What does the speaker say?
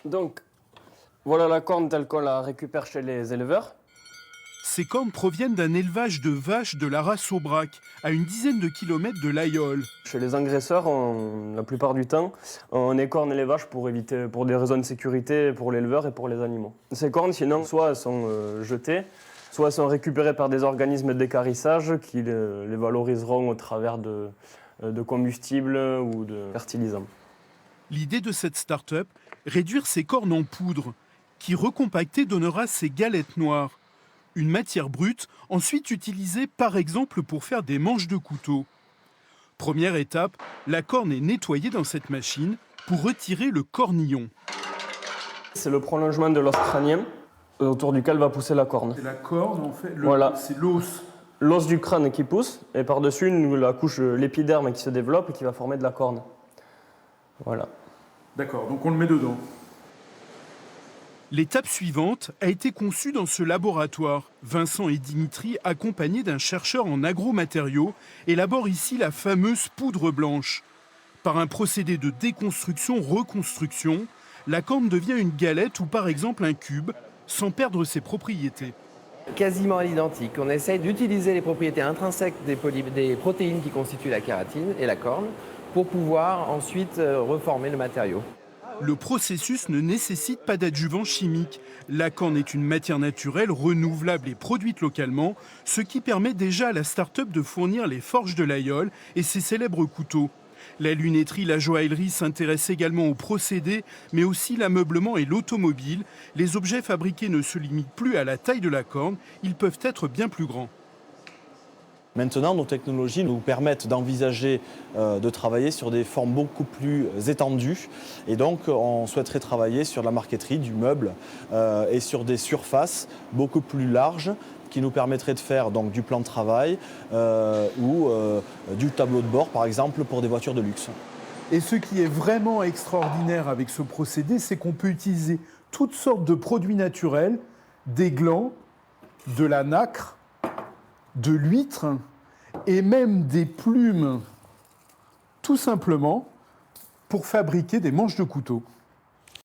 Donc, voilà la corne telle qu'on la récupère chez les éleveurs. Ces cornes proviennent d'un élevage de vaches de la race Aubrac, à une dizaine de kilomètres de l'Aïol. Chez les engraisseurs, la plupart du temps, on écorne les vaches pour éviter, pour des raisons de sécurité pour l'éleveur et pour les animaux. Ces cornes, sinon, soit elles sont jetées, soit elles sont récupérées par des organismes d'équarrissage qui les valoriseront au travers de combustibles ou de fertilisants. L'idée de cette start-up, réduire ces cornes en poudre, qui recompactée donnera ces galettes noires. Une matière brute, ensuite utilisée par exemple pour faire des manches de couteau. Première étape, la corne est nettoyée dans cette machine pour retirer le cornillon. C'est le prolongement de l'os crânien autour duquel va pousser la corne. C'est la corne, en fait, Voilà. C'est l'os. L'os du crâne qui pousse et par-dessus la couche l'épiderme qui se développe et qui va former de la corne. Voilà. D'accord, donc on le met dedans. L'étape suivante a été conçue dans ce laboratoire. Vincent et Dimitri, accompagnés d'un chercheur en agromatériaux, élaborent ici la fameuse poudre blanche. Par un procédé de déconstruction-reconstruction, la corne devient une galette ou par exemple un cube, sans perdre ses propriétés. Quasiment à l'identique. On essaye d'utiliser les propriétés intrinsèques des protéines qui constituent la kératine et la corne pour pouvoir ensuite reformer le matériau. Le processus ne nécessite pas d'adjuvant chimique. La corne est une matière naturelle, renouvelable et produite localement, ce qui permet déjà à la start-up de fournir les forges de l'Aïol et ses célèbres couteaux. La lunetterie, la joaillerie s'intéresse également aux procédés, mais aussi l'ameublement et l'automobile. Les objets fabriqués ne se limitent plus à la taille de la corne, ils peuvent être bien plus grands. Maintenant, nos technologies nous permettent d'envisager de travailler sur des formes beaucoup plus étendues. Et donc, on souhaiterait travailler sur la marqueterie du meuble et sur des surfaces beaucoup plus larges qui nous permettraient de faire donc, du plan de travail ou du tableau de bord, par exemple, pour des voitures de luxe. Et ce qui est vraiment extraordinaire avec ce procédé, c'est qu'on peut utiliser toutes sortes de produits naturels, des glands, de la nacre, de l'huître et même des plumes, tout simplement, pour fabriquer des manches de couteau.